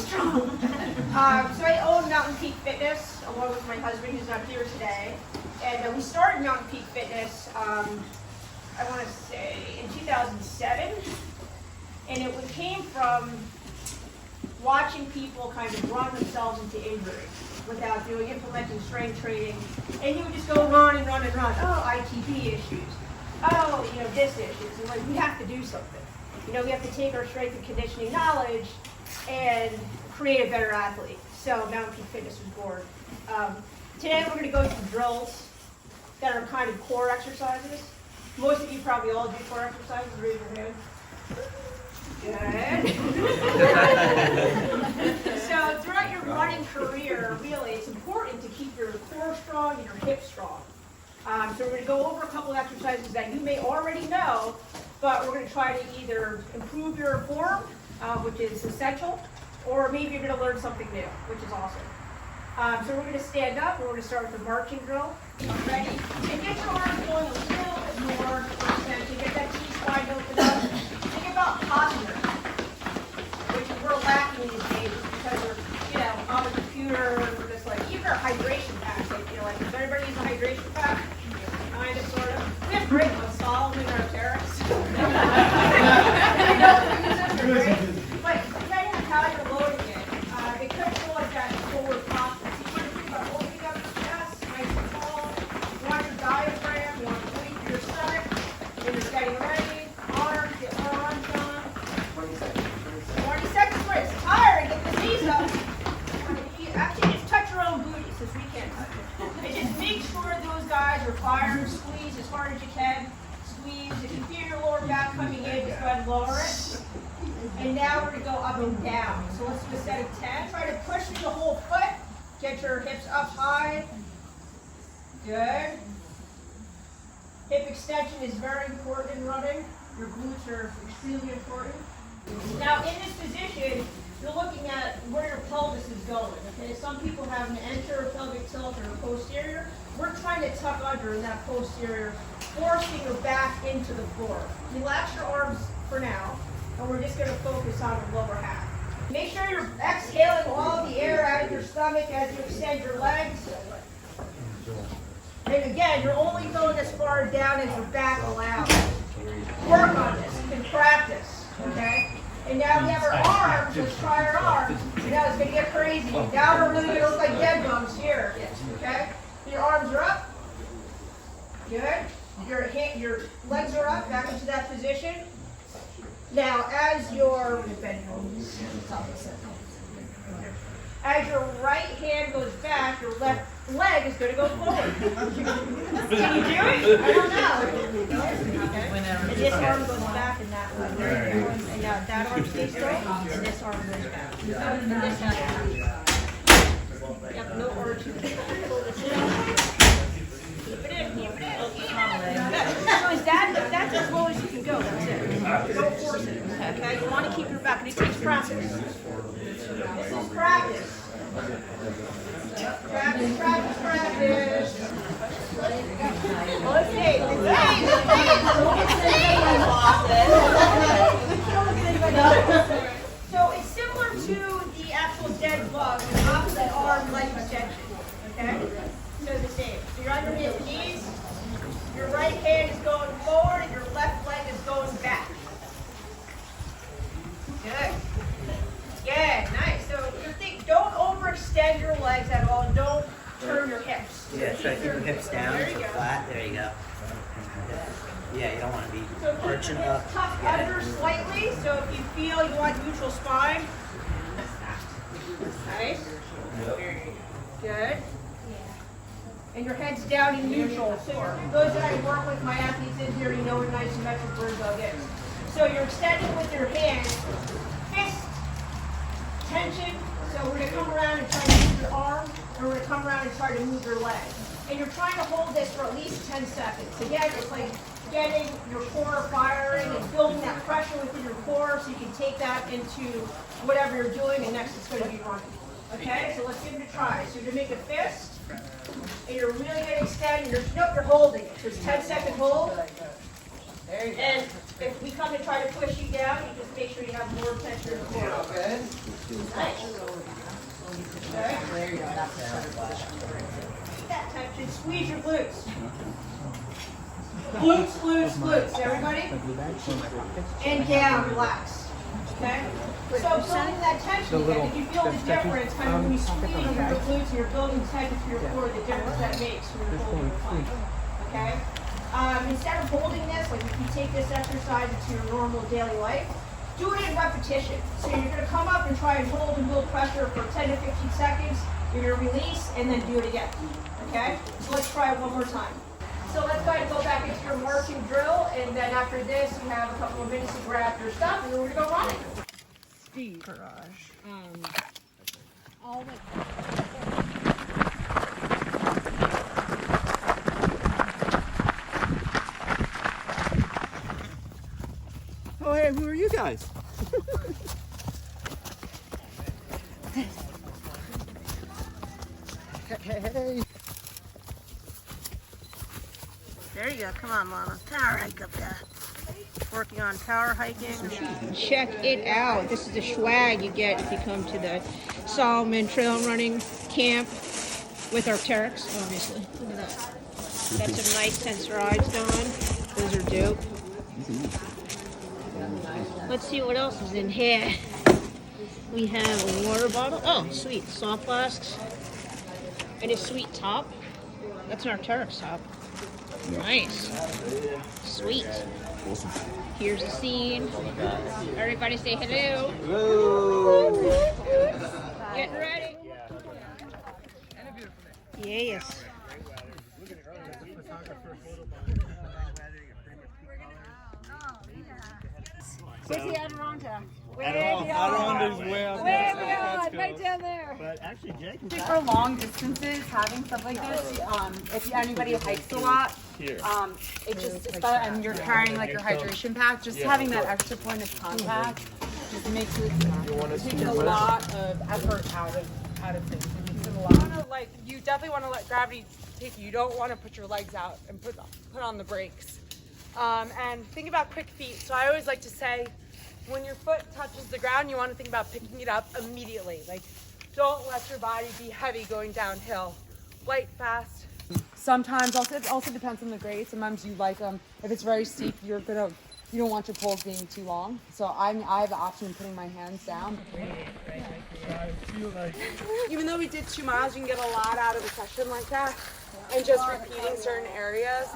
strong. So I own Mountain Peak Fitness along with my husband, who's not here today. And we started Mountain Peak Fitness, I want to say, in 2007. And it came from watching people kind of run themselves into injury without implementing strength training. And you would just go run and run and run. Oh, ITP issues. Oh, this issues. And like, we have to do something. We have to take our strength and conditioning knowledge and create a better athlete. So Mountain Peak Fitness was born. Today we're going to go through drills that are kind of core exercises. Most of you probably all do core exercises. Raise your hand. Good. So throughout your running career, really, it's important to keep your core strong and your hips strong. So we're going to go over a couple of exercises that you may already know, but we're going to try to either improve your form, which is essential, or maybe you're going to learn something new, which is awesome. So we're going to stand up, and we're going to start with the marching drill. Ready? And get your arms going a little bit more extension. Get that T-spine open up. Think about posture, which is we're lacking these days because we're, on the computer, and we're just like, even our hydration packs, like, does everybody use a hydration pack? Kind of, sort of. We have great ones, Salomon Arc'teryx. But depending on how you're loading it, it could feel like that forward posture. So you want to think about opening up your chest, nice and tall. You want your diaphragm, you want to point through your stomach. When you're getting ready, arms, get more arms on. 20 seconds. 20 seconds, wait, it's tired, get the knees up. Actually, just touch your own booty since we can't touch it. And just make sure those guys are firing, squeeze as hard as you can. Squeeze. If you feel your lower back coming in, just go ahead and lower it. And now we're going to go up and down. So let's do a set of 10. Try to push through the whole foot. Get your hips up high. Good. Hip extension is very important in running. Your glutes are extremely important. Now in this position, you're looking at where your pelvis is going. Okay, some people have an anterior pelvic tilt or a posterior. We're trying to tuck under in that posterior, forcing your back into the floor. Relax your arms for now, and we're just going to focus on the lower half. Make sure you're exhaling all the air out of your stomach as you extend your legs. And again, you're only going as far down as your back allows. Work on this and practice, okay? And now we have our arms. Let's try our arms. Now it's going to get crazy. Now we're really going to look like dead bugs here, okay? Your arms are up. Good. Your legs are up, back into that position. Now, as your right hand goes back, your left leg is going to go forward. Can you do it? I don't know. Okay. And this arm goes back and that one. There you go. And now that arm stays straight, and this arm goes back. And this arm. Yep, no arch. Keep it in, keep it in. So is that's as low as you can go, that's it. Don't force it, okay? You want to keep your back, and it takes practice. This is practice. Practice, practice, practice. Let's see. So it's similar to the actual dead bug, the opposite arm leg extension. Okay? So the same. So you're on your knees. Your right hand is going forward, and your left leg is going back. Good. Good, nice. So don't overextend your legs at all, and don't turn your hips. Yeah, try to keep your hips down, so flat. There you go. Yeah, you don't want to be arching up. Tuck under slightly, so if you feel you want neutral spine. Nice. Good. And your head's down in neutral. So those that I work with, my athletes in here, you know what a nice symmetric bird dog is. So you're extending with your hands, fist, tension. So we're going to come around and try to move your arm, and we're going to come around and try to move your leg. And you're trying to hold this for at least 10 seconds. Again, it's like getting your core firing and building that pressure within your core so you can take that into whatever you're doing, and next it's going to be running. Okay, so let's give it a try. So you're going to make a fist, and you're really going to extend, and you're holding it. So it's 10-second hold. There you go. And If we come and try to push you down, you just make sure you have more tension in the core. Good. Nice. Okay. There you go. That's Keep that tension. Squeeze your glutes. Glutes, glutes, glutes. Everybody? And down, relax. Okay? So building that tension again, if you feel the difference, kind of when you squeeze your glutes and you're building tension through your core, the difference that makes when you're holding the plank. Okay? Instead of holding this, like if you take this exercise into your normal daily life, do it in repetition. So you're going to come up and try and hold and build pressure for 10 to 15 seconds. You're going to release and then do it again. Okay? So let's try it one more time. So let's go ahead and go back into your marching drill, and then after this, you have a couple of minutes to grab your stuff, and we're going to go running. Speed garage. All the Oh, hey, who are you guys? Hey. There you go. Come on, Mama. Power hike up there. Working on power hiking. Check it out. This is the swag you get if you come to the Salomon trail running camp with Arc'teryx, obviously. Look at that. Got some nice tense rides going. Those are dope. Let's see what else is in here. We have a water bottle. Oh, sweet. Soft flasks. And a sweet top. That's an Arc'teryx top. Nice. Sweet. Awesome. Here's the scene. Everybody say hello. Hello. Getting ready. Yes. Where's the Adirondack? Adirondack's way up Way there. beyond, right down there. But actually, Jake can For long distances, having stuff like this, if anybody hikes a lot, it just, and you're carrying like your hydration pack, just having that extra point of contact just makes it, takes a lot of effort out of things. It makes it a lot. Like, you definitely want to let gravity take you. You don't want to put your legs out and put on the brakes. And think about quick feet. So I always like to say, when your foot touches the ground, you want to think about picking it up immediately. Like, don't let your body be heavy going downhill. Light, fast. Sometimes, it also depends on the grade. Sometimes you like them. If it's very steep, you don't want your poles being too long. So I have the option of putting my hands down. Even though we did 2 miles, you can get a lot out of a session like that. And just repeating certain areas,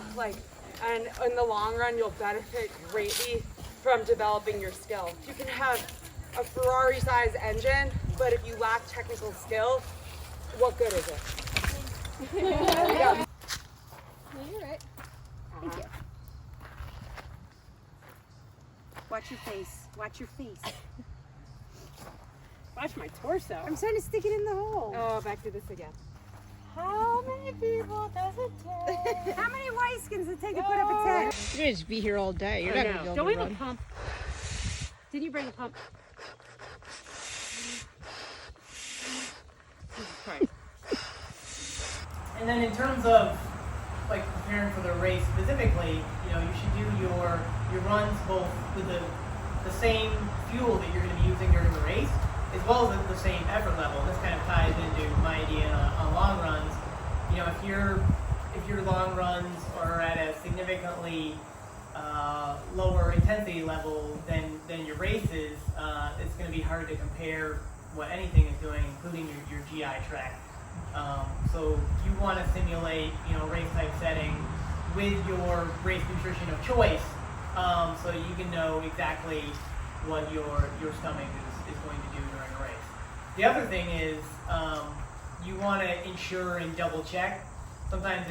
and in the long run, you'll benefit greatly from developing your skill. You can have a Ferrari-sized engine, but if you lack technical skill, what good is it? Yeah. No, you're right. Thank you. Watch your face. Watch your face. Watch my torso. I'm trying to stick it in the hole. Oh, back to this again. How many people does it take? How many white skins does it take to put up a tent? You're going to just be here all day. You're not going to be able Don't to we have run. a pump? Didn't you bring a pump? Jesus Christ. And then in terms of like preparing for the race specifically, you should do your runs both with the same fuel that you're going to be using during the race, as well as the same effort level. And this kind of ties into my idea on long runs. If your long runs are at a significantly lower intensity level than your races, it's going to be hard to compare what anything is doing, including your GI tract. So you want to simulate, race type setting with your race nutrition of choice, so that you can know exactly what your stomach is going to do during a race. The other thing is, you want to ensure and double check. Sometimes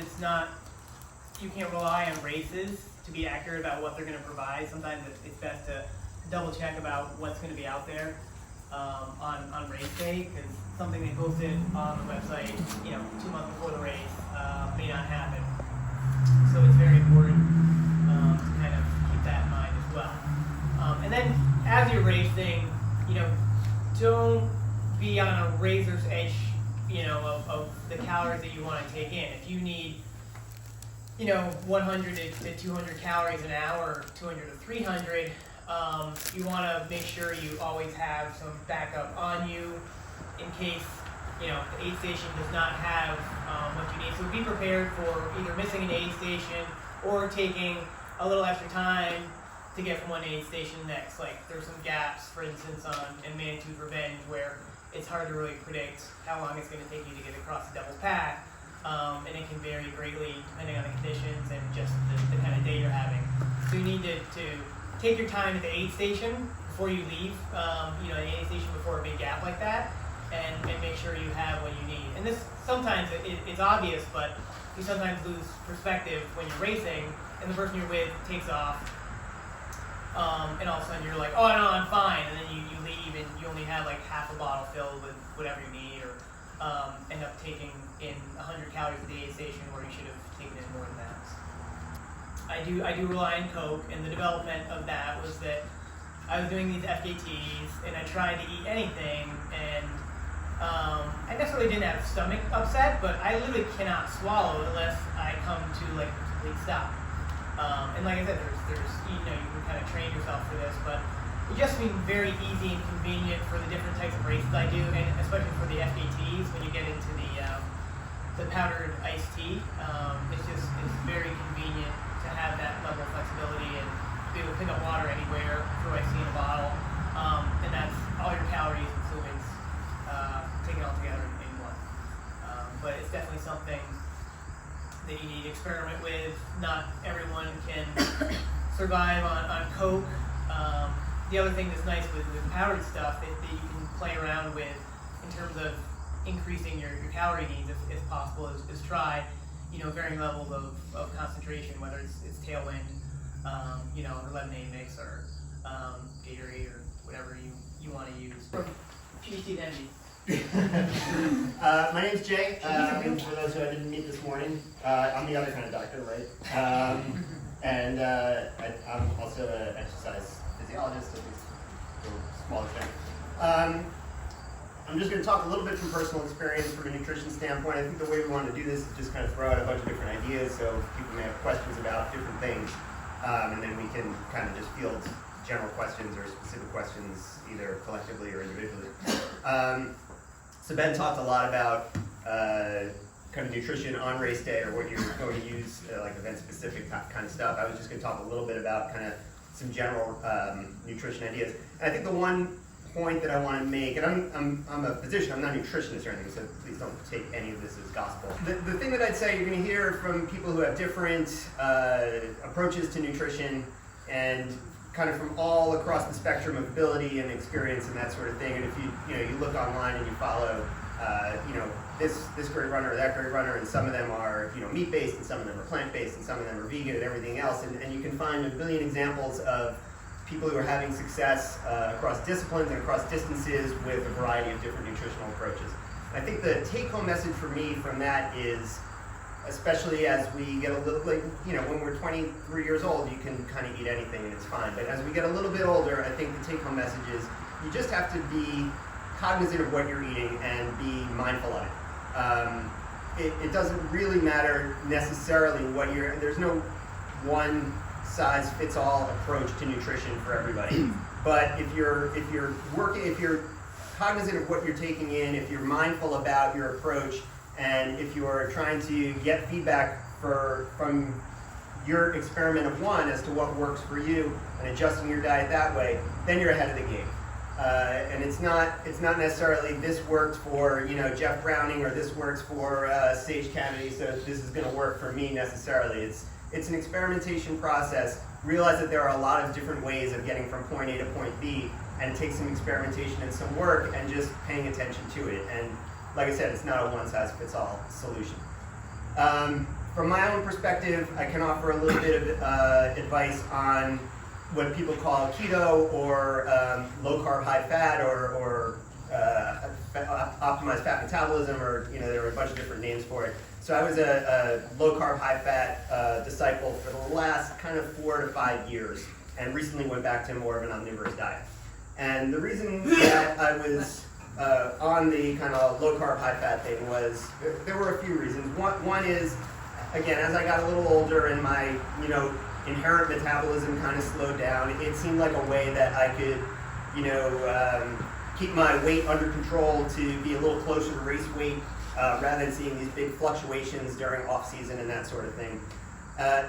you can't rely on races to be accurate about what they're going to provide. Sometimes it's best to double check about what's going to be out there on race day, because something they posted on the website, 2 months before the race may not happen. So it's very important to kind of keep that in mind as well. And then as you're racing, don't be on a razor's edge, of the calories that you want to take in. If you need, 100 to 200 calories an hour, 200 to 300, you want to make sure you always have some backup on you in case, the aid station does not have what you need. So be prepared for either missing an aid station or taking a little extra time to get from one aid station to the next. Like there's some gaps, for instance, in Manitou's Revenge where it's hard to really predict how long it's going to take you to get across the double pack. And it can vary greatly depending on the conditions and just the kind of day you're having. So you need to take your time at the aid station before you leave, the aid station before a big gap like that, and make sure you have what you need. And this, sometimes it's obvious, but you sometimes lose perspective when you're racing and the person you're with takes off, and all of a sudden you're like, oh no, I'm fine, and then you leave and you only have like half a bottle filled with whatever you need, or end up taking in 100 calories at the aid station where you should have taken in more than that. I do rely on Coke, and the development of that was that I was doing these FKTs and I tried to eat anything, and I necessarily didn't have stomach upset, but I literally cannot swallow unless I come to like a complete stop. And like I said, there's you can kind of train yourself for this, but it just seemed very easy and convenient for the different types of races I do, and especially for the FKTs when you get into the powdered iced tea. It's very convenient to have that level of flexibility and be able to pick up water anywhere, throw iced tea in a bottle, and that's all your calories and fluids taken all together in one. But it's definitely something that you need to experiment with. Not everyone can survive on Coke. The other thing that's nice with powdered stuff that you can play around with in terms of increasing your calorie needs if possible is try varying levels of concentration, whether it's Tailwind, or lemonade mix, or Gatorade, or whatever you want to use. From PhD to MD. My name's Jay. For those who I didn't meet this morning, I'm the other kind of doctor, right? And I'm also an exercise physiologist, at least to a small extent. I'm just going to talk a little bit from personal experience from a nutrition standpoint. I think the way we want to do this is just kind of throw out a bunch of different ideas, so people may have questions about different things, and then we can kind of just field general questions or specific questions either collectively or individually. So Ben talked a lot about kind of nutrition on race day, or what you're going to use, like event-specific kind of stuff. I was just going to talk a little bit about kind of some general nutrition ideas. And I think the one point that I want to make, and I'm a physician, I'm not a nutritionist or anything, so please don't take any of this as gospel. The thing that I'd say you're going to hear from people who have different approaches to nutrition, and kind of from all across the spectrum of ability and experience and that sort of thing. And if you look online and you follow this great runner or that great runner, and some of them are meat-based, and some of them are plant-based, and some of them are vegan, and everything else, and you can find a billion examples of people who are having success across disciplines and across distances with a variety of different nutritional approaches. And I think the take-home message for me from that is, especially as we get a little, when we're 23 years old, you can kind of eat anything and it's fine. But as we get a little bit older, I think the take-home message is you just have to be cognizant of what you're eating and be mindful of it. It doesn't really matter necessarily what there's no one size fits all approach to nutrition for everybody. But if you're cognizant of what you're taking in, if you're mindful about your approach, and if you're trying to get feedback from your experiment of one as to what works for you and adjusting your diet that way, then you're ahead of the game. And it's not necessarily this worked for Jeff Browning, or this works for Sage Kennedy, so this is going to work for me necessarily. It's an experimentation process. Realize that there are a lot of different ways of getting from point A to point B, and it takes some experimentation and some work and just paying attention to it. And like I said, it's not a one-size-fits-all solution. From my own perspective, I can offer a little bit of advice on what people call keto, or low-carb, high-fat, or optimized fat metabolism, or there are a bunch of different names for it. So I was a low-carb, high-fat disciple for the last kind of 4 to 5 years, and recently went back to more of an omnivorous diet. And the reason that I was on the kind of low-carb, high-fat thing was, there were a few reasons. One is, again, as I got a little older and my, inherent metabolism kind of slowed down, it seemed like a way that I could, keep my weight under control to be a little closer to race weight, rather than seeing these big fluctuations during off season and that sort of thing.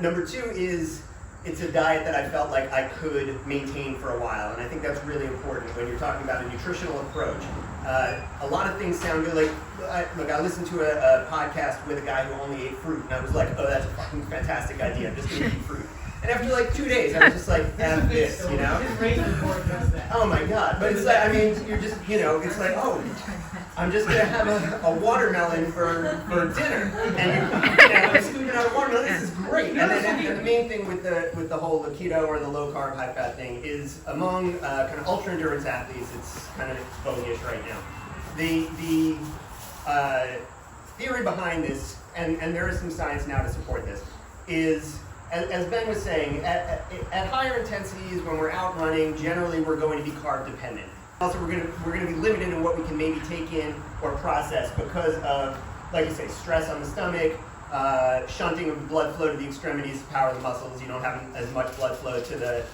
Number two is, it's a diet that I felt like I could maintain for a while, and I think that's really important when you're talking about a nutritional approach. A lot of things sound good. I listened to a podcast with a guy who only ate fruit, and I was like, oh, that's a fucking fantastic idea. I'm just gonna eat fruit. And after like 2 days, I was just like, F this, His race report does that. Oh my God. But it's like, I mean, you're just, it's like, oh, I'm just gonna have a watermelon for dinner, and I'm scooping out a watermelon. This is great. And then the main thing with the whole keto or the low carb, high fat thing is among kind of ultra endurance athletes, it's kind of vogue-ish right now. The theory behind this, and there is some science now to support this, is, as Ben was saying, at higher intensities when we're out running, generally we're going to be carb dependent. Also, we're going to be limited in what we can maybe take in or process because of, like you say, stress on the stomach, shunting of blood flow to the extremities to power the muscles. You don't have as much blood flow to the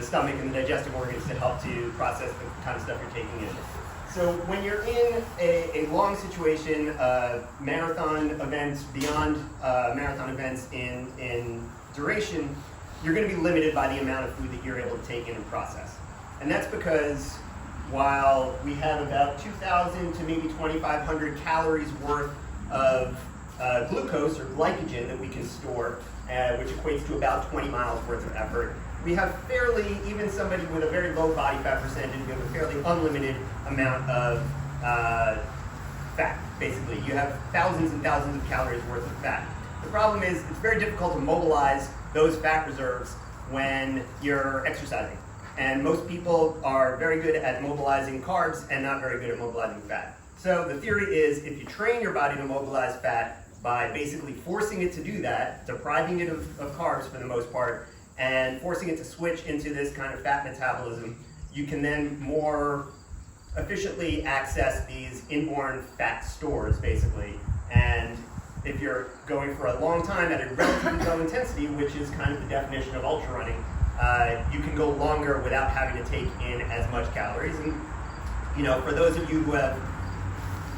stomach and the digestive organs to help to process the kind of stuff you're taking in. So when you're in a long situation, marathon events, beyond marathon events in duration, you're going to be limited by the amount of food that you're able to take in and process. And that's because while we have about 2,000 to maybe 2,500 calories worth of glucose or glycogen that we can store, which equates to about 20 miles worth of effort, we have even somebody with a very low body fat percentage, we have a fairly unlimited amount of fat, basically. You have thousands and thousands of calories worth of fat. The problem is it's very difficult to mobilize those fat reserves when you're exercising. And most people are very good at mobilizing carbs and not very good at mobilizing fat. So the theory is if you train your body to mobilize fat by basically forcing it to do that, depriving it of carbs for the most part, and forcing it to switch into this kind of fat metabolism, you can then more efficiently access these inborn fat stores, basically. And if you're going for a long time at a relatively low intensity, which is kind of the definition of ultra running, you can go longer without having to take in as much calories. And for those of you who have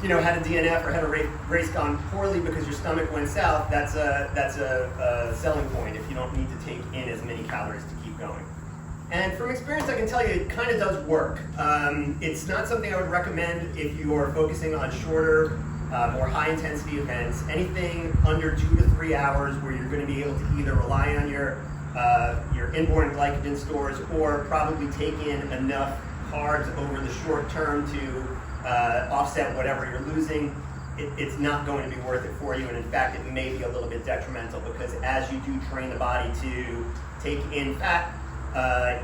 had a DNF or had a race gone poorly because your stomach went south, that's a selling point if you don't need to take in as many calories to keep going. And from experience, I can tell you it kind of does work. It's not something I would recommend if you are focusing on shorter, more high-intensity events. Anything under 2 to 3 hours where you're going to be able to either rely on your inborn glycogen stores or probably take in enough carbs over the short term to offset whatever you're losing, it's not going to be worth it for you. And in fact, it may be a little bit detrimental because as you do train the body to take in fat,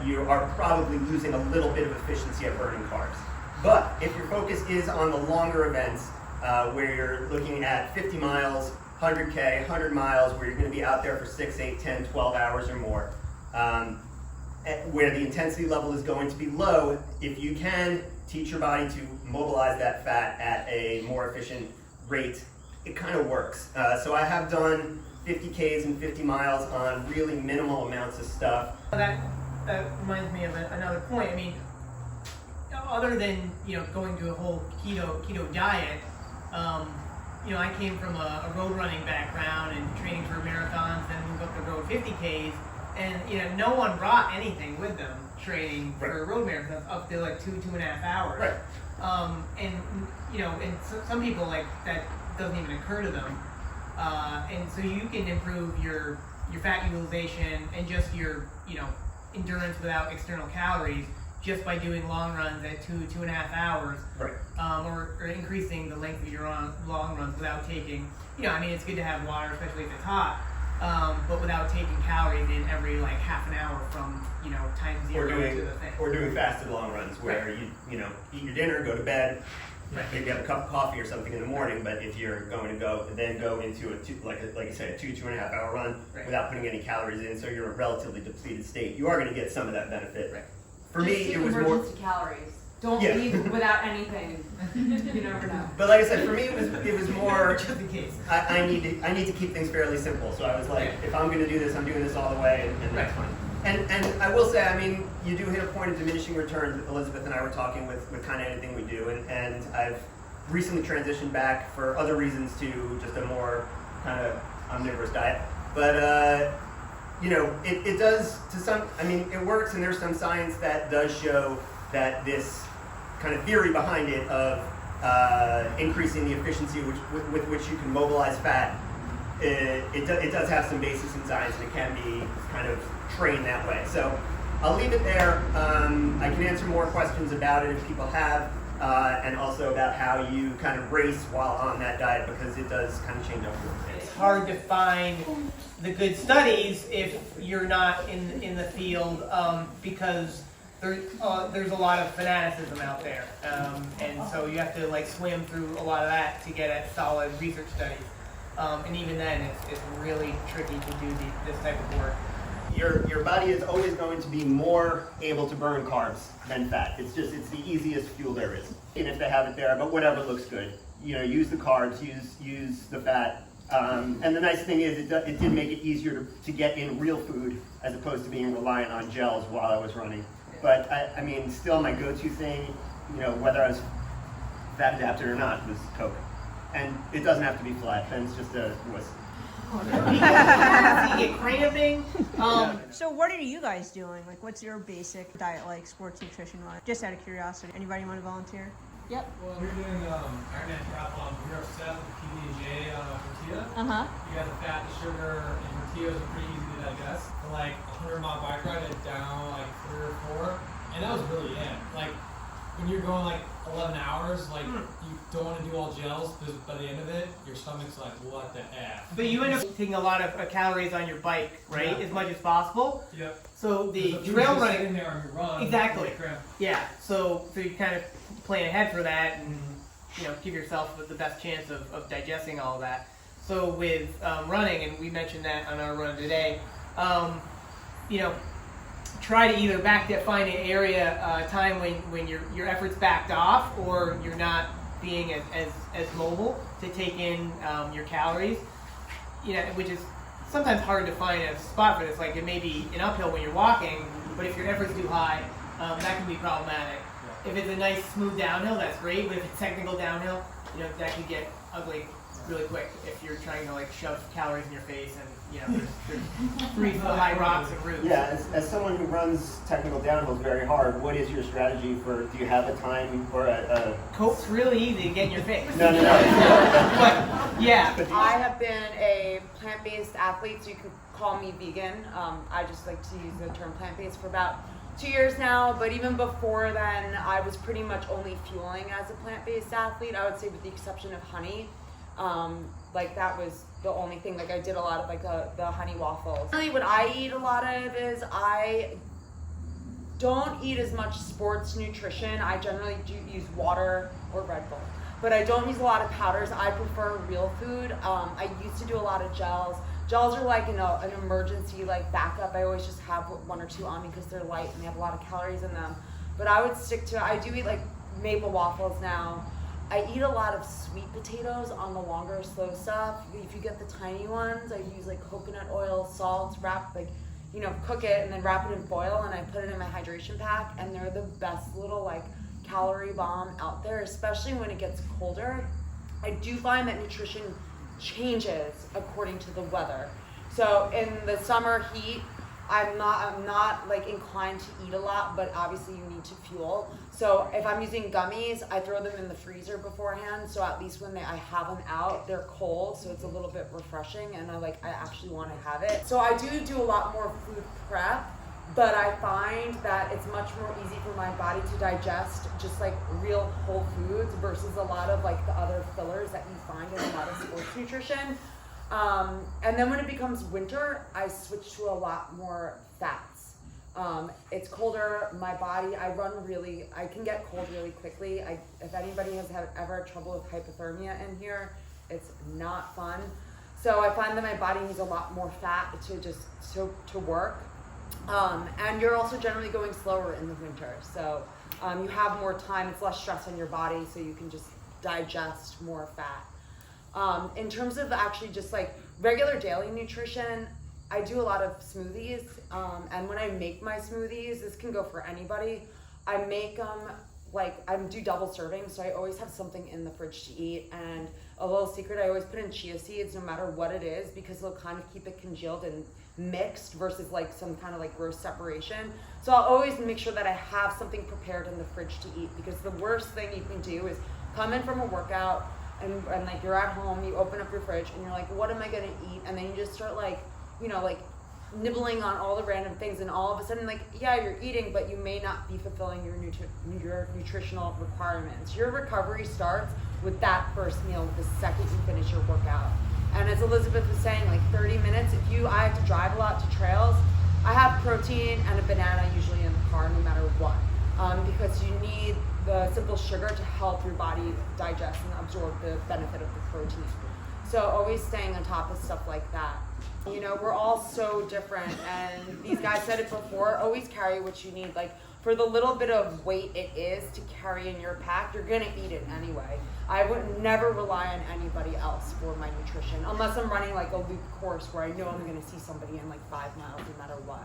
you are probably losing a little bit of efficiency at burning carbs. But if your focus is on the longer events, where you're looking at 50 miles, 100K, 100 miles, where you're going to be out there for 6, 8, 10, 12 hours or more, where the intensity level is going to be low, if you can teach your body to mobilize that fat at a more efficient rate, it kind of works. So I have done 50Ks and 50 miles on really minimal amounts of stuff. That reminds me of another point. I mean, other than going to a whole keto diet, I came from a road running background and training for marathons, then moved up to road 50Ks, and no one brought anything with them training for road marathons up to like 2.5 hours. Right. And some people like that doesn't even occur to them, and so you can improve your fat utilization and just your endurance without external calories just by doing long runs at 2.5 hours, right. Or increasing the length of your long runs without taking, it's good to have water, especially if it's hot, but without taking calories in every like half an hour from time zero to the thing. Or doing fasted long runs where you eat your dinner, go to bed, maybe have a cup of coffee or something in the morning. But if you're going to go into like you said, a 2.5 hour run without putting any calories in, so you're in a relatively depleted state, you are going to get some of that benefit. Right. For me, it was more emergency calories. Don't Yeah. leave without anything. You never know. But like I said, for me it was more Just in case. I need to keep things fairly simple. So I was like, if I'm going to do this, I'm doing this all the way, and that's fine. And I will say, I mean, you do hit a point of diminishing returns. Elizabeth and I were talking with kind of anything we do, and I've recently transitioned back for other reasons to just a more kind of omnivorous diet. But you know, it does to some. I mean, it works, and there's some science that does show that this kind of theory behind it of increasing the efficiency with which you can mobilize fat, it does have some basis in science, and it can be kind of trained that way. So I'll leave it there. I can answer more questions about it if people have, and also about how you kind of race while on that diet, because it does kind of change up a little bit. It's hard to find the good studies if you're not in the field, because there's a lot of fanaticism out there, and so you have to like swim through a lot of that to get at solid research studies, and even then it's really tricky to do this type of work. Your body is always going to be more able to burn carbs than fat. It's the easiest fuel there is, and if they have it there, but whatever looks good. You know, use the carbs, use the fat. And the nice thing is it did make it easier to get in real food as opposed to being reliant on gels while I was running. But I mean, still my go-to thing, you know, whether I was fat adapted or not, was Coke. And it doesn't have to be flat, then it's just a wuss. You get cramping. So what are you guys doing? Like, what's your basic diet like, sports nutrition wise? Just out of curiosity. Anybody want to volunteer? Yep. Well, we're doing RNR triathlon. We're obsessed with PB&J on a tortilla. You got the fat, the sugar, and tortillas are pretty easy to digest. And like 100-mile bike ride, it down like 3 or 4, and that was really it. Like when you're going like 11 hours, like you don't want to do all gels because by the end of it, your stomach's like, what the F? But you end up taking a lot of calories on your bike, right? Yeah. As much as possible. Yep. So the Because trail food's just running, sitting there on your run. Exactly. you cramp. yeah. So you kind of plan ahead for that, and give yourself the best chance of digesting all of that. So with running, and we mentioned that on our run today, try to either find an area time when your efforts backed off, or you're not being as mobile to take in your calories. Which is sometimes hard to find a spot for this. Like it may be an uphill when you're walking, but if your effort's too high, that can be problematic. If it's a nice smooth downhill, that's great. But if it's technical downhill, that can get ugly really quick if you're trying to like shove calories in your face and there's 3 foot high rocks and roots. Yeah, as someone who runs technical downhills very hard, what is your strategy for? Do you have a time or a? Coke's really easy to get in your face. No. But yeah. I have been a plant-based athlete, so you can call me vegan. I just like to use the term plant-based for about 2 years now, but even before then, I was pretty much only fueling as a plant-based athlete. I would say with the exception of honey. Like that was the only thing. Like I did a lot of like the honey waffles. Really what I eat a lot of is I don't eat as much sports nutrition. I generally do use water or Red Bull, but I don't use a lot of powders. I prefer real food. I used to do a lot of gels. Gels are like an emergency like backup. I always just have 1 or 2 on me because they're light and they have a lot of calories in them. But I would stick to, I do eat like maple waffles now. I eat a lot of sweet potatoes on the longer, slow stuff. If you get the tiny ones, I use like coconut oil, salt, cook it and then wrap it in foil, and I put it in my hydration pack, and they're the best little like calorie bomb out there, especially when it gets colder. I do find that nutrition changes according to the weather. So in the summer heat, I'm not like inclined to eat a lot, but obviously you need to fuel. So if I'm using gummies, I throw them in the freezer beforehand, so at least when I have them out, they're cold, so it's a little bit refreshing, and I actually want to have it. So I do a lot more food prep, but I find that it's much more easy for my body to digest just like real whole foods versus a lot of like the other fillers that you find in a lot of sports nutrition. And then when it becomes winter, I switch to a lot more fats. It's colder, my body, I can get cold really quickly. If anybody has ever had trouble with hypothermia in here, it's not fun. So I find that my body needs a lot more fat to work. And you're also generally going slower in the winter. So You have more time, it's less stress on your body, so you can just digest more fat. In terms of actually just like regular daily nutrition, I do a lot of smoothies, and when I make my smoothies, this can go for anybody. I make them I do double serving, so I always have something in the fridge to eat. And a little secret, I always put in chia seeds no matter what it is, because it'll kind of keep it congealed and mixed versus like some kind of like gross separation. So I'll always make sure that I have something prepared in the fridge to eat, because the worst thing you can do is come in from a workout and like you're at home, you open up your fridge and you're like, what am I gonna eat? And then you just start like, you know, like nibbling on all the random things, and all of a sudden, like, yeah, you're eating, but you may not be fulfilling your nutritional requirements. Your recovery starts with that first meal, the second you finish your workout. And as Elizabeth was saying, like 30 minutes, I have to drive a lot to trails, I have protein and a banana usually in the car no matter what, because you need the simple sugar to help your body digest and absorb the benefit of the protein. So always staying on top of stuff like that. You know, we're all so different, and these guys said it before, always carry what you need. Like, for the little bit of weight it is to carry in your pack, you're gonna eat it anyway. I would never rely on anybody else for my nutrition, unless I'm running like a loop course where I know I'm gonna see somebody in like 5 miles no matter what.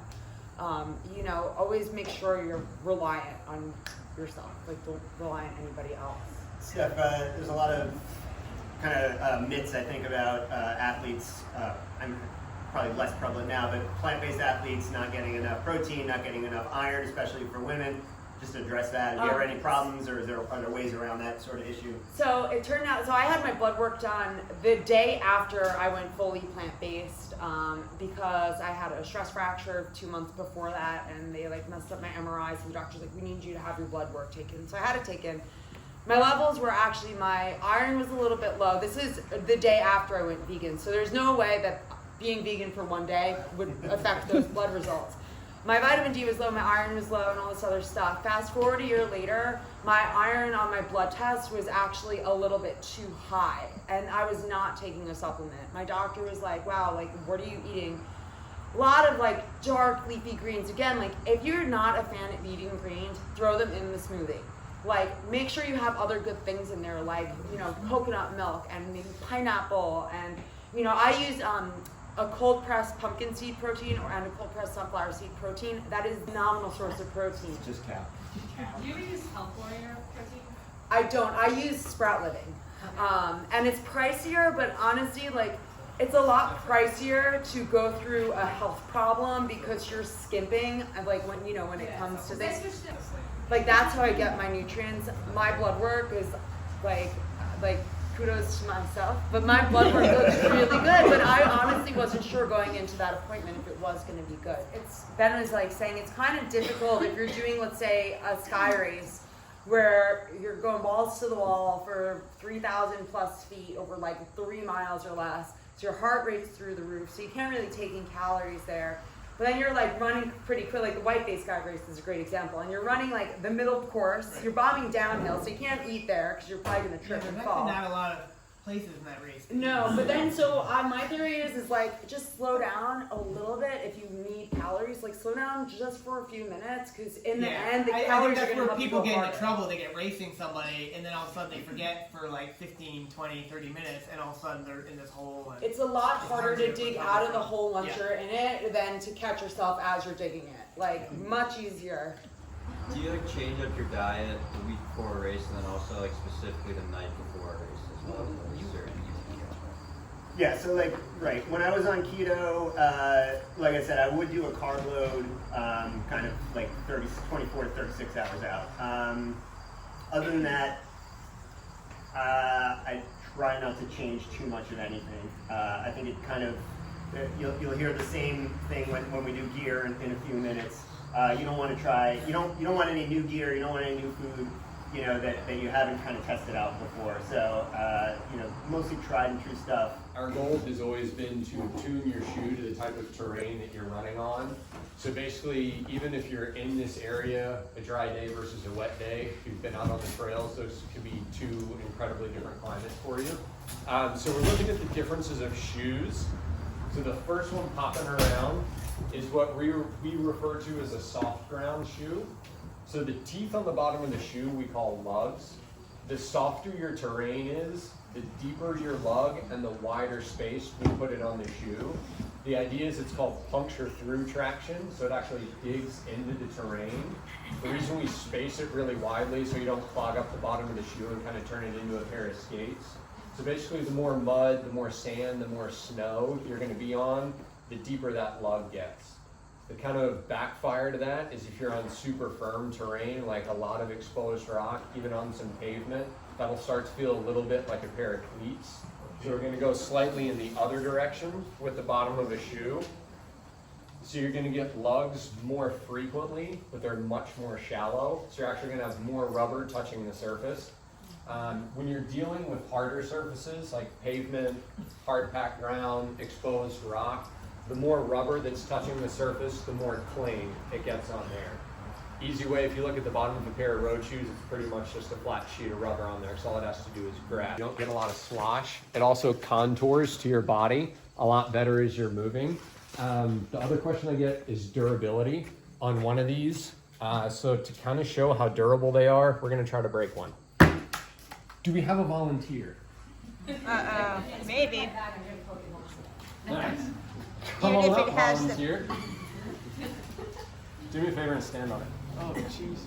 You know, always make sure you're reliant on yourself, like don't rely on anybody else. Steph, there's a lot of kind of myths, I think, about athletes. I'm probably less prevalent now, but plant-based athletes not getting enough protein, not getting enough iron, especially for women. Just address that. Do you have any problems, or are there ways around that sort of issue? So it turned out, so I had my blood work done the day after I went fully plant-based, because I had a stress fracture 2 months before that, and they like messed up my MRIs, and the doctor's like, we need you to have your blood work taken. So I had it taken. My levels were actually, my iron was a little bit low. This is the day after I went vegan, so there's no way that being vegan for one day would affect those blood results. My vitamin D was low, my iron was low, and all this other stuff. Fast forward a year later, my iron on my blood test was actually a little bit too high, and I was not taking a supplement. My doctor was like, wow, like, what are you eating? A lot of like dark leafy greens. Again, like if you're not a fan of eating greens, throw them in the smoothie. Like, make sure you have other good things in there, like, you know, coconut milk and maybe pineapple. And, you know, I use a cold pressed pumpkin seed protein and a cold pressed sunflower seed protein. That is a phenomenal source of protein. It's just cow. Do you use Health Warrior protein? I don't. I use Sprout Living. And it's pricier, but honestly, like, it's a lot pricier to go through a health problem because you're skimping, like, when, you know, when it comes to this. Like, that's how I get my nutrients. My blood work is like kudos to myself, but my blood work looks really good. But I honestly wasn't sure going into that appointment if it was going to be good. Ben was like saying it's kind of difficult if you're doing, let's say, a sky race where you're going balls to the wall for 3,000 plus feet over like 3 miles or less. So your heart rate's through the roof, so you can't really take in calories there. But then you're like running pretty quick, like the White Day Sky Race is a great example. And you're running like the middle course, you're bombing downhill, so you can't eat there because you're probably gonna trip and fall. Not a lot of places in that race. No, but then so my theory is like just slow down a little bit if you need calories. Like slow down just for a few minutes, because in the end the calories are I think gonna that's where help you people go get harder. into trouble. They get racing somebody, and then all of a sudden they forget for like 15, 20, 30 minutes, and all of a sudden they're in this hole. And It's a lot harder to dig out of the hole once you're in it than to catch yourself as you're digging it. Like, much easier. Do you like change up your diet the week before a race, and then also like specifically the night before a race as well? Yeah, so like, right, when I was on keto, like I said, I would do a carb load kind of like 24 to 36 hours out. Other than that, I try not to change too much of anything. I think it kind of, you'll hear the same thing when we do gear in a few minutes. You don't want to try, you don't want any new gear, you don't want any new food, you know, that you haven't kind of tested out before. So, you know, mostly tried and true stuff. Our goal has always been to tune your shoe to the type of terrain that you're running on. So basically, even if you're in this area, a dry day versus a wet day, if you've been out on the trails, those could be two incredibly different climates for you. So we're looking at the differences of shoes. So the first one popping around is what we refer to as a soft ground shoe. So the teeth on the bottom of the shoe we call lugs. The softer your terrain is, the deeper your lug and the wider space we put it on the shoe. The idea is it's called puncture through traction, so it actually digs into the terrain. The reason we space it really widely so you don't clog up the bottom of the shoe and kind of turn it into a pair of skates. So basically the more mud, the more sand, the more snow you're going to be on, the deeper that lug gets. The kind of backfire to that is if you're on super firm terrain, like a lot of exposed rock, even on some pavement, that'll start to feel a little bit like a pair of cleats. So we're going to go slightly in the other direction with the bottom of a shoe. So you're going to get lugs more frequently, but they're much more shallow. So you're actually going to have more rubber touching the surface. When you're dealing with harder surfaces like pavement, hard packed ground, exposed rock, the more rubber that's touching the surface, the more cling it gets on there. Easy way, if you look at the bottom of a pair of road shoes, it's pretty much just a flat sheet of rubber on there, so all it has to do is grab. You don't get a lot of slosh. It also contours to your body a lot better as you're moving. The other question I get is durability on one of these. So to kind of show how durable they are, we're gonna try to break one. Do we have a volunteer? Maybe. Nice. Come on up, volunteer. Do me a favor and stand on it. Oh, Jesus.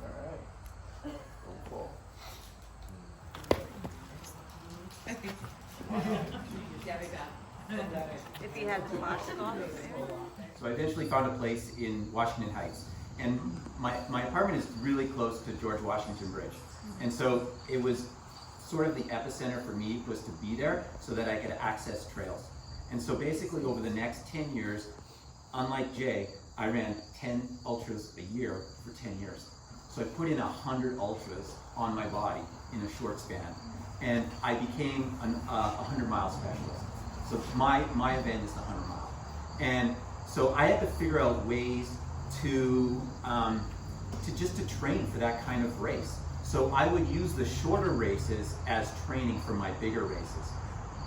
All right. Cool. If he had the plastic on. So I eventually found a place in Washington Heights. And my apartment is really close to George Washington Bridge. And so it was sort of the epicenter for me was to be there so that I could access trails. And so basically over the next 10 years, unlike Jay, I ran 10 ultras a year for 10 years. So I put in 100 ultras on my body in a short span. And I became a 100-mile specialist. So my event is the 100-mile. And so I had to figure out ways to train for that kind of race. So I would use the shorter races as training for my bigger races.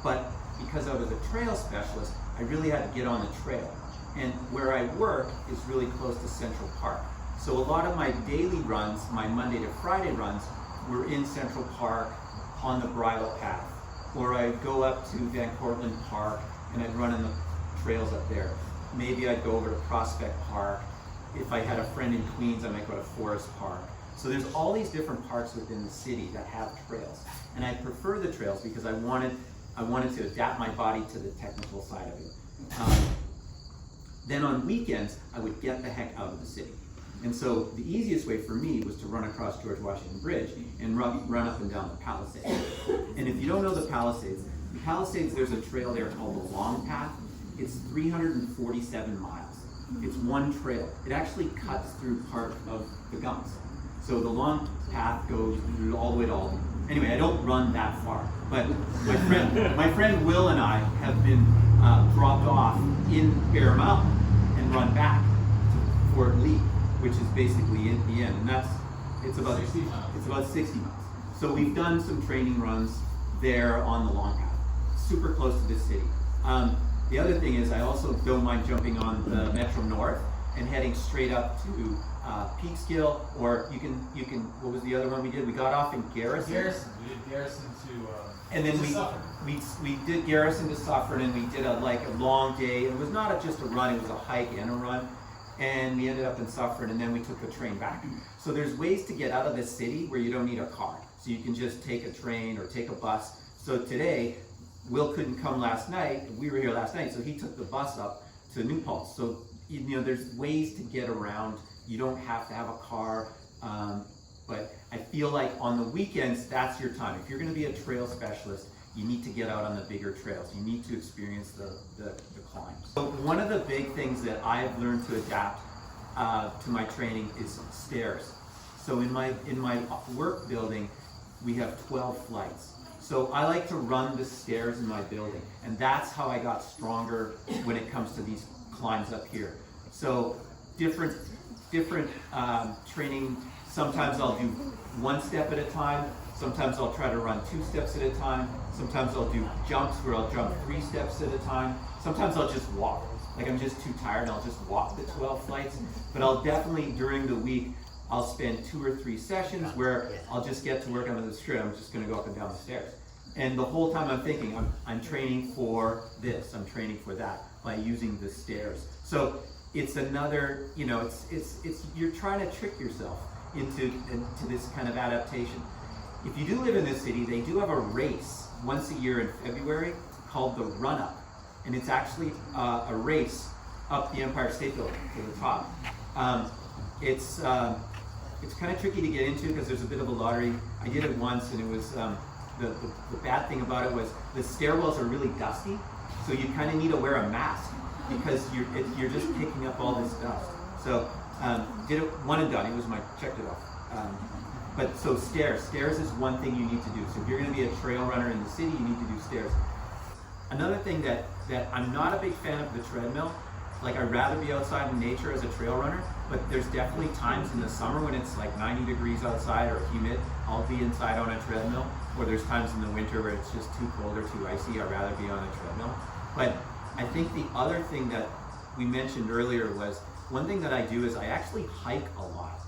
But because I was a trail specialist, I really had to get on the trail. And where I work is really close to Central Park. So a lot of my daily runs, my Monday to Friday runs, were in Central Park on the bridle path. Or I'd go up to Van Cortlandt Park and I'd run in the trails up there. Maybe I'd go over to Prospect Park. If I had a friend in Queens, I might go to Forest Park. So there's all these different parks within the city that have trails. And I prefer the trails because I wanted to adapt my body to the technical side of it. Then on weekends, I would get the heck out of the city. And so the easiest way for me was to run across George Washington Bridge and run up and down the Palisades. And if you don't know the Palisades, there's a trail there called the Long Path. It's 347 miles. It's one trail. It actually cuts through part of the Gunks. So the Long Path goes all the way to Albany. Anyway, I don't run that far, but my friend Will and I have been dropped off in Bear Mountain and run back to Fort Lee, which is basically in the end, and it's about 60 miles. It's about 60 miles. So we've done some training runs there on the Long Path, super close to the city. The other thing is I also don't mind jumping on the Metro North and heading straight up to Peekskill, or you can. What was the other one we did? We got off in Garrison. We did Garrison to. And then we did Garrison to Suffern, and we did a long day. It was not just a run; it was a hike and a run. And we ended up in Suffern, and then we took a train back. So there's ways to get out of the city where you don't need a car. So you can just take a train or take a bus. So today, Will couldn't come last night. We were here last night, so he took the bus up to New Paltz. So there's ways to get around. You don't have to have a car, but I feel like on the weekends, that's your time. If you're going to be a trail specialist, you need to get out on the bigger trails. You need to experience the climbs. So one of the big things that I've learned to adapt to my training is stairs. So in my work building, we have 12 flights. So I like to run the stairs in my building, and that's how I got stronger when it comes to these climbs up here. So different training. Sometimes I'll do one step at a time. Sometimes I'll try to run 2 steps at a time. Sometimes I'll do jumps where I'll jump 3 steps at a time. Sometimes I'll just walk. like I'm just too tired and I'll just walk the 12 flights. But I'll definitely, during the week, I'll spend 2 or 3 sessions where I'll just get to work on the street. I'm just gonna go up and down the stairs. And the whole time I'm thinking, I'm training for this, I'm training for that by using the stairs. So it's another, you know, you're trying to trick yourself into this kind of adaptation. If you do live in this city, they do have a race once a year in February called the Run Up. And it's actually a race up the Empire State Building to the top. It's kind of tricky to get into because there's a bit of a lottery. I did it once, and it was, the bad thing about it was the stairwells are really dusty, so you kind of need to wear a mask because you're just picking up all this dust. So did it one and done. It was checked it off. But so stairs is one thing you need to do. So if you're going to be a trail runner in the city, you need to do stairs. Another thing that I'm not a big fan of the treadmill. Like, I'd rather be outside in nature as a trail runner, but there's definitely times in the summer when it's like 90 degrees outside or humid, I'll be inside on a treadmill, or there's times in the winter where it's just too cold or too icy, I'd rather be on a treadmill. But I think the other thing that we mentioned earlier was, one thing that I do is I actually hike a lot.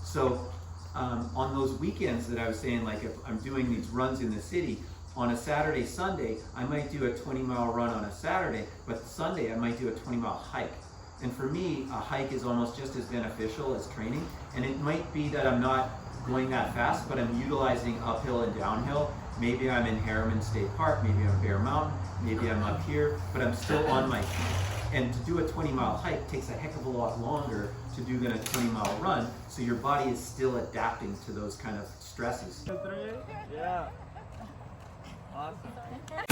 So on those weekends that I was saying, like if I'm doing these runs in the city, on a Saturday, Sunday, I might do a 20-mile run on a Saturday, but Sunday I might do a 20-mile hike. And for me, a hike is almost just as beneficial as training. And it might be that I'm not going that fast, but I'm utilizing uphill and downhill. Maybe I'm in Harriman State Park, maybe I'm Bear Mountain, maybe I'm up here, but I'm still on my feet. And to do a 20-mile hike takes a heck of a lot longer to do than a 20-mile run, so your body is still adapting to those kind of stresses. Yeah. Awesome.